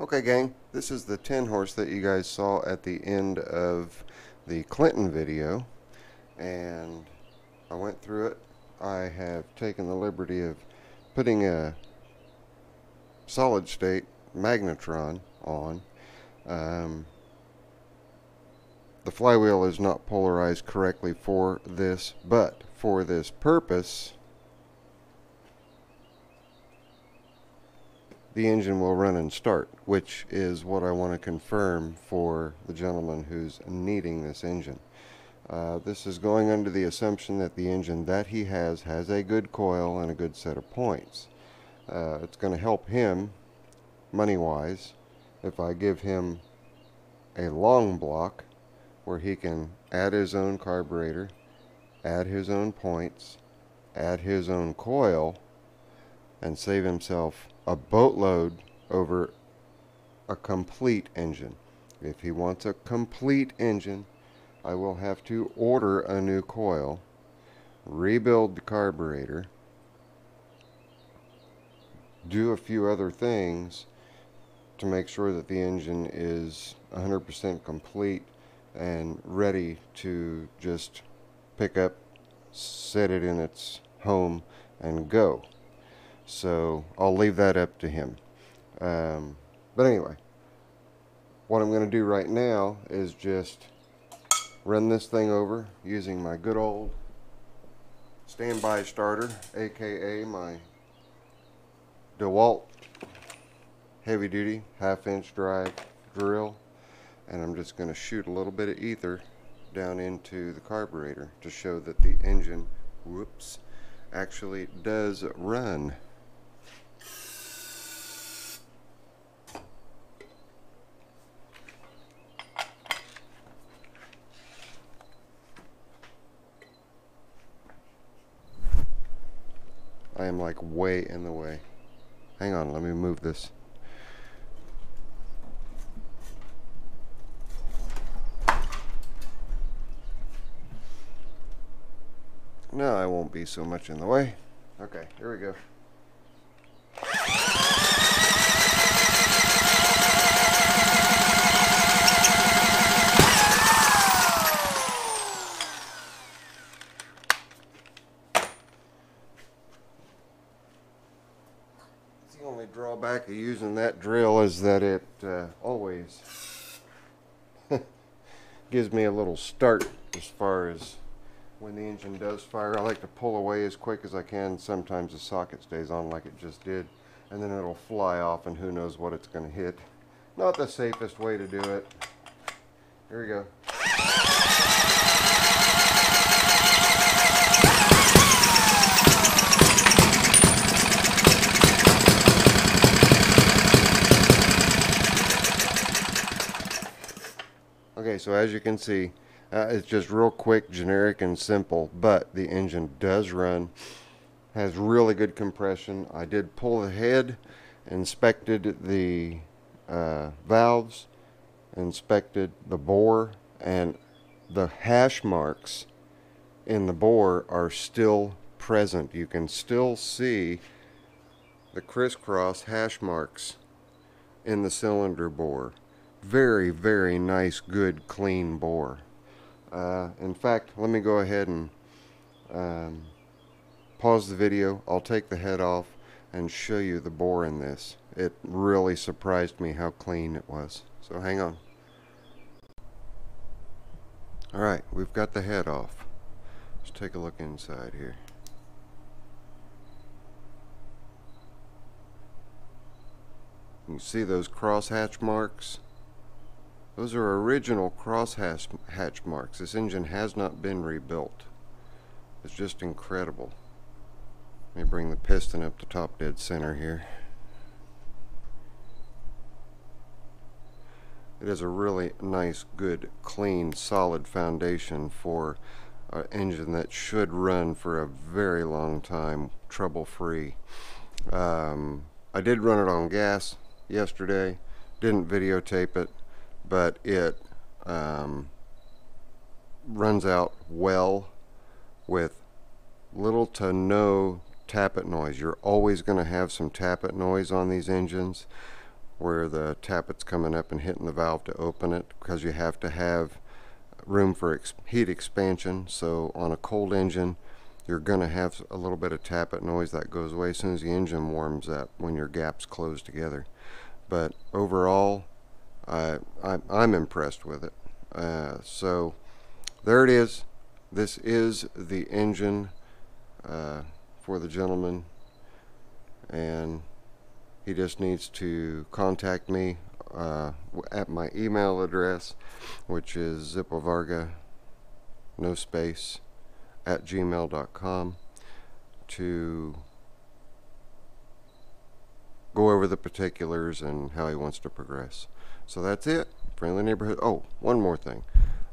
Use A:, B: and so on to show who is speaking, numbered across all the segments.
A: Okay, gang, this is the 10 horse that you guys saw at the end of the Clinton video, and I went through it. I have taken the liberty of putting a solid state magnetron on. The flywheel is not polarized correctly for this, but for this purpose the engine will run and start, which is what I want to confirm for the gentleman who's needing this engine. This is going under the assumption that the engine that he has a good coil and a good set of points. It's going to help him money-wise if I give him a long block where he can add his own carburetor, add his own points, add his own coil, and save himself a boatload over a complete engine. If he wants a complete engine, I will have to order a new coil, rebuild the carburetor, do a few other things to make sure that the engine is 100% complete and ready to just pick up, set it in its home, and go. So I'll leave that up to him. But anyway, what I'm going to do right now is just run this thing over using my good old standby starter, aka my DeWalt heavy duty half-inch drive drill, and I'm just going to shoot a little bit of ether down into the carburetor to show that the engine, actually does run. I am like way in the way. Hang on, let me move this. No, I won't be so much in the way. Okay, here we go. The only drawback of using that drill is that it always gives me a little start as far as when the engine does fire. I like to pull away as quick as I can. Sometimes the socket stays on like it just did, and then it'll fly off and who knows what it's going to hit. Not the safest way to do it. Here we go. Okay, so as you can see, it's just real quick, generic, and simple, but the engine does run, has really good compression. I did pull the head, inspected the valves, inspected the bore, and the hash marks in the bore are still present. You can still see the crisscross hash marks in the cylinder bore. Very, very nice, good, clean bore. In fact, let me go ahead and pause the video. I'll take the head off and show you the bore in this. It really surprised me how clean it was. So hang on. Alright, we've got the head off. Let's take a look inside here. You see those crosshatch marks? Those are original crosshatch marks. This engine has not been rebuilt. It's just incredible. Let me bring the piston up to top dead center here. It is a really nice, good, clean, solid foundation for an engine that should run for a very long time, trouble-free. I did run it on gas yesterday. Didn't videotape it, but it runs out well with little to no tappet noise. You're always going to have some tappet noise on these engines. where the tappet's coming up and hitting the valve to open it, because you have to have room for heat expansion. So on a cold engine, you're going to have a little bit of tappet noise. That goes away as soon as the engine warms up when your gaps close together. But overall, I'm impressed with it. So there it is. This is the engine for the gentleman, and he just needs to contact me at my email address, which is Zippo Varga, no space, @gmail.com, to go over the particulars and how he wants to progress. So that's it. Friendly neighborhood. Oh, one more thing.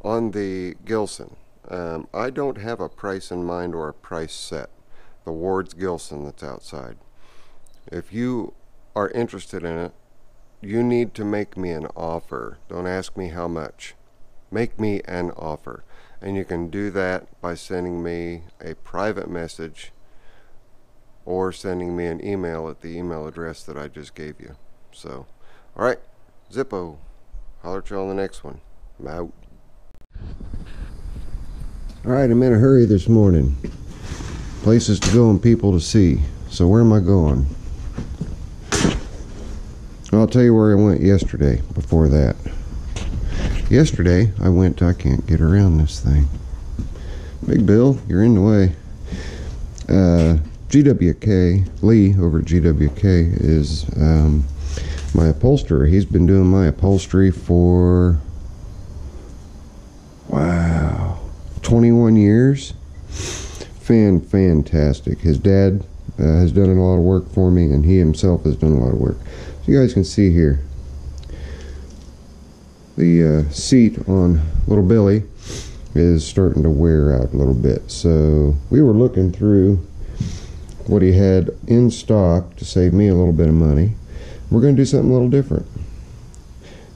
A: On the Gilson, I don't have a price in mind or a price set. The Ward's Gilson that's outside. If you are interested in it, you need to make me an offer. Don't ask me how much. Make me an offer. And you can do that by sending me a private message or sending me an email at the email address that I just gave you. So, alright, Zippo. Holler at you on the next one. I'm out. Alright, I'm in a hurry this morning. Places to go and people to see. So where am I going? I'll tell you where I went yesterday before that. Yesterday, I can't get around this thing. Big Bill, you're in the way. GWK, Lee over at GWK is my upholsterer. He's been doing my upholstery for, wow, 21 years. Fantastic. His dad has done a lot of work for me, and he himself has done a lot of work. So you guys can see here, the seat on little Billy is starting to wear out a little bit. So we were looking through what he had in stock to save me a little bit of money. We're going to do something a little different.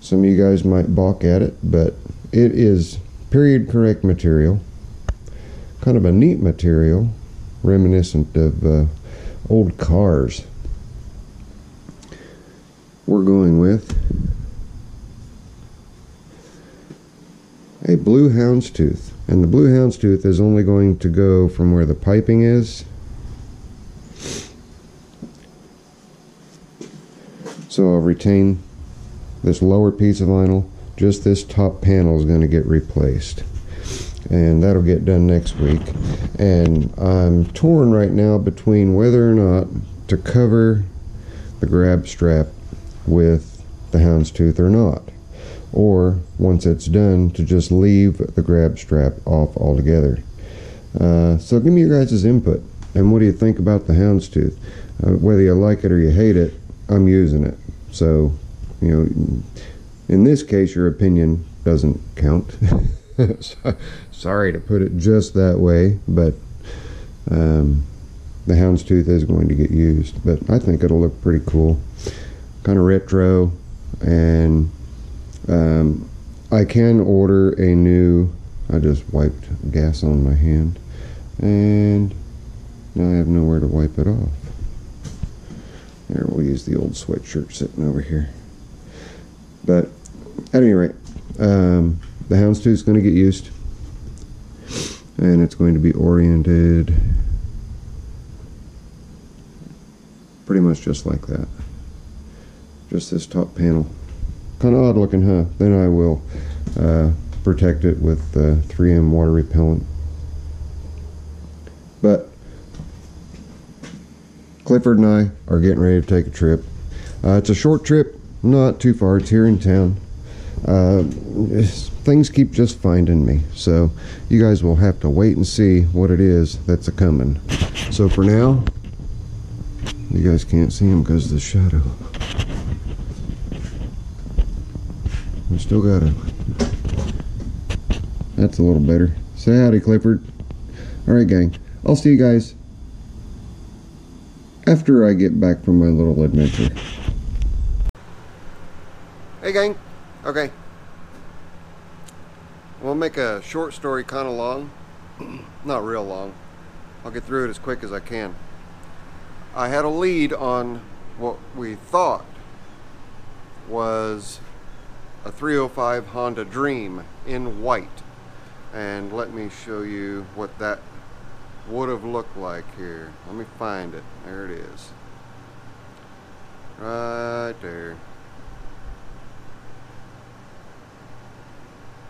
A: Some of you guys might balk at it, but it is period correct material. Kind of a neat material, reminiscent of old cars. We're going with a blue houndstooth, and the blue houndstooth is only going to go from where the piping is. So I'll retain this lower piece of vinyl. Just this top panel is going to get replaced, and that'll get done next week. And I'm torn right now between whether or not to cover the grab strap with the houndstooth or not, or once it's done to just leave the grab strap off altogether. So give me your guys' input, and what do you think about the houndstooth? Whether you like it or you hate it, I'm using it. So, you know, in this case your opinion doesn't count. Sorry to put it just that way, but the houndstooth is going to get used. But I think it'll look pretty cool, kind of retro. And I can order a new, I just wiped gas on my hand, and now I have nowhere to wipe it off. There, we'll use the old sweatshirt sitting over here. But at any rate, the houndstooth is going to get used, and it's going to be oriented pretty much just like that. Just this top panel. Kind of odd looking, huh? Then I will protect it with 3M water repellent. But Clifford and I are getting ready to take a trip. It's a short trip, not too far. It's here in town. Things keep just finding me, so you guys will have to wait and see what it is that's a-coming. So for now, you guys can't see him because of the shadow. We still got a... That's a little better. Say howdy, Clifford. Alright, gang. I'll see you guys after I get back from my little adventure. Hey, gang. Okay. We'll make a short story kind of long. Not real long. I'll get through it as quick as I can. I had a lead on what we thought was a 305 Honda Dream in white. And let me show you what that would have looked like here. Let me find it. There it is. Right there.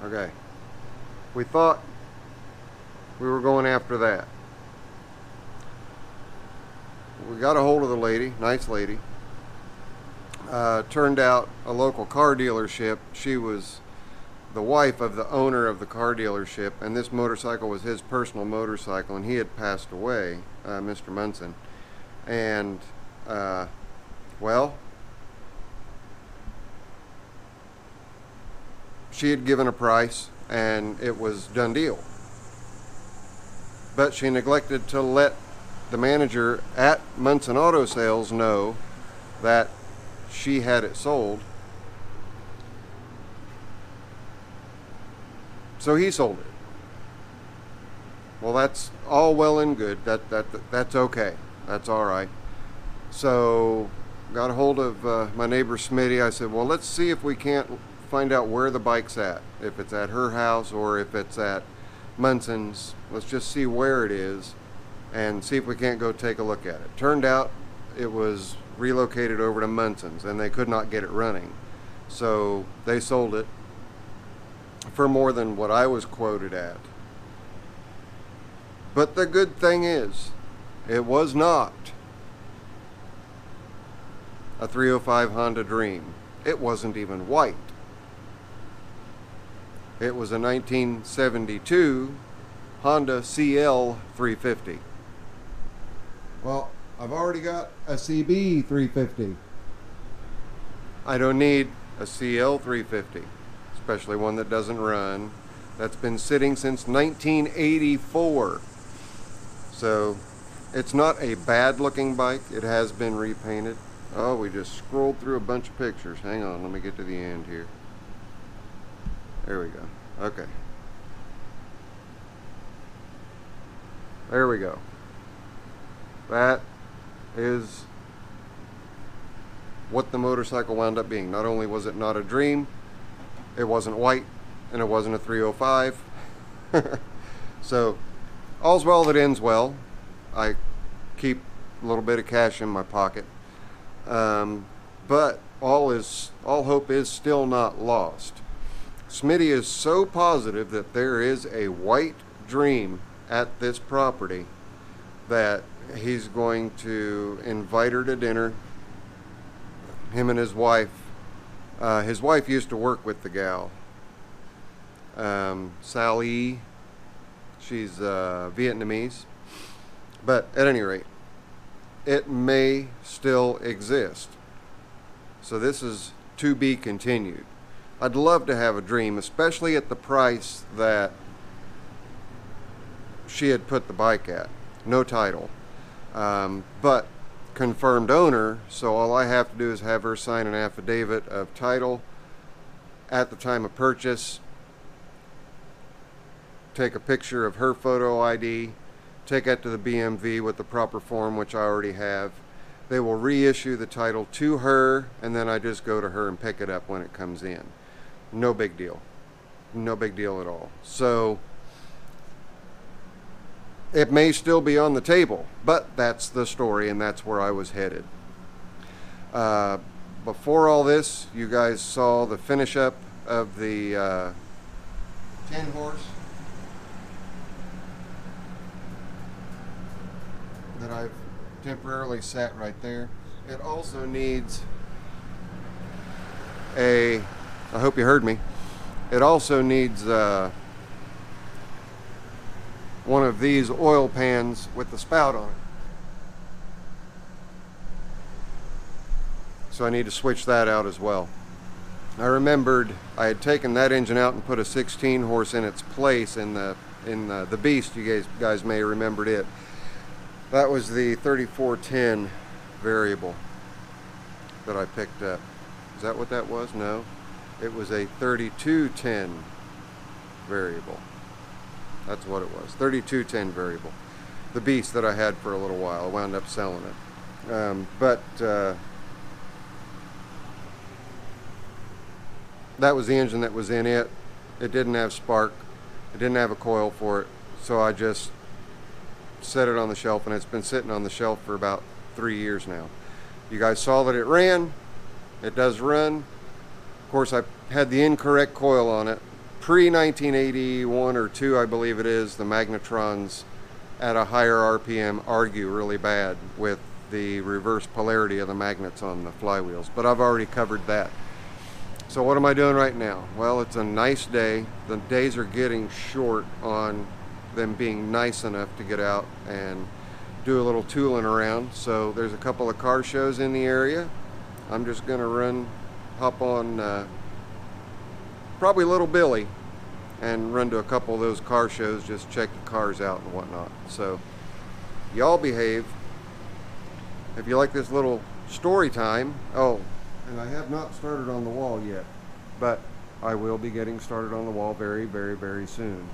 A: Okay. We thought we were going after that. We got a hold of the lady, nice lady. Turned out a local car dealership. She was the wife of the owner of the car dealership, and this motorcycle was his personal motorcycle, and he had passed away, Mr. Munson. And, well, she had given a price, and it was done deal. But she neglected to let the manager at Munson Auto Sales know that she had it sold. So he sold it. Well, that's all well and good. That's okay. That's all right. So got a hold of my neighbor Smitty. I said, well, let's see if we can't find out where the bike's at. If it's at her house or if it's at Munson's. Let's just see where it is and see if we can't go take a look at it. Turned out it was relocated over to Munson's, and they could not get it running. So they sold it for more than what I was quoted at. But the good thing is, it was not a 305 Honda Dream. It wasn't even white. It was a 1972 Honda CL 350. Well, I've already got a CB350. I don't need a CL 350. Especially one that doesn't run. That's been sitting since 1984. So it's not a bad looking bike. It has been repainted. Oh, we just scrolled through a bunch of pictures. Hang on, let me get to the end here. There we go. Okay. There we go. That is what the motorcycle wound up being. Not only was it not a Dream, it wasn't white, and it wasn't a 305. So, all's well that ends well. I keep a little bit of cash in my pocket. But all hope is still not lost. Smitty is so positive that there is a white Dream at this property that he's going to invite her to dinner. Him and his wife. His wife used to work with the gal, Sally. She's Vietnamese. But at any rate, it may still exist. So this is to be continued. I'd love to have a Dream, especially at the price that she had put the bike at. No title. But confirmed owner, so all I have to do is have her sign an affidavit of title at the time of purchase, take a picture of her photo ID, take that to the BMV with the proper form, which I already have. They will reissue the title to her, and then I just go to her and pick it up when it comes in. No big deal. No big deal at all. So it may still be on the table, but that's the story, and that's where I was headed. Before all this, you guys saw the finish up of the 10 horse that I've temporarily sat right there. It also needs I hope you heard me, it also needs one of these oil pans with the spout on it. So I need to switch that out as well. I remembered I had taken that engine out and put a 16 horse in its place in the Beast. You guys may have remembered it. That was the 3410 variable that I picked up. Is that what that was? No. It was a 3210 variable. That's what it was. 3210 variable. The Beast that I had for a little while. I wound up selling it. that was the engine that was in it. It didn't have spark. It didn't have a coil for it. So I just set it on the shelf, and it's been sitting on the shelf for about 3 years now. You guys saw that it ran. It does run. Of course, I had the incorrect coil on it. Pre-1981 or 2, I believe it is, the magnetrons at a higher RPM argue really bad with the reverse polarity of the magnets on the flywheels. But I've already covered that. So what am I doing right now? Well, it's a nice day. The days are getting short on them being nice enough to get out and do a little tooling around. So there's a couple of car shows in the area. I'm just gonna hop on probably Little Billy and run to a couple of those car shows, just check the cars out and whatnot. So y'all behave. If you like this little story time, oh, and I have not started on the wall yet, but I will be getting started on the wall very, very, very soon.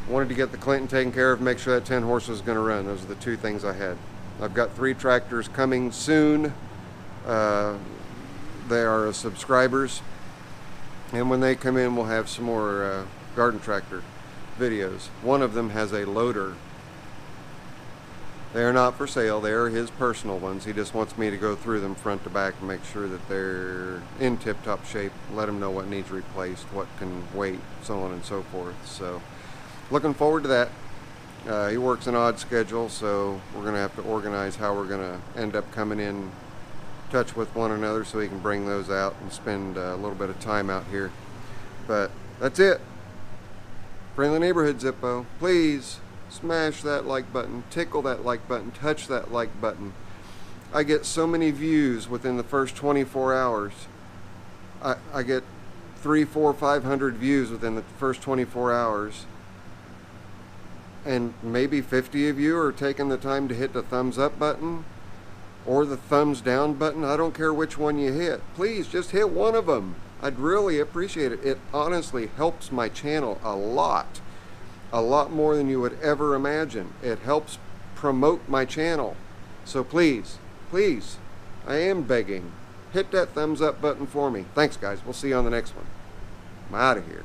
A: Wanted to get the Clinton taken care of, make sure that 10 horse was going to run. Those are the 2 things I had. I've got 3 tractors coming soon. They are subscribers, and when they come in, we'll have some more garden tractor videos. One of them has a loader. They are not for sale. They are his personal ones. He just wants me to go through them front to back and make sure that they're in tip-top shape, let him know what needs replaced, what can wait, so on and so forth. So looking forward to that. He works an odd schedule, so we're going to have to organize how we're going to end up coming in touch with one another so he can bring those out and spend a little bit of time out here. But that's it. Friendly Neighborhood Zippo. Please smash that like button, tickle that like button, touch that like button. I get so many views within the first 24 hours. I get 300, 400, 500 views within the first 24 hours. And maybe 50 of you are taking the time to hit the thumbs up button or the thumbs down button. I don't care which one you hit. Please just hit one of them. I'd really appreciate it. It honestly helps my channel a lot more than you would ever imagine. It helps promote my channel. So please, please, I am begging, hit that thumbs up button for me. Thanks guys, we'll see you on the next one. I'm out of here.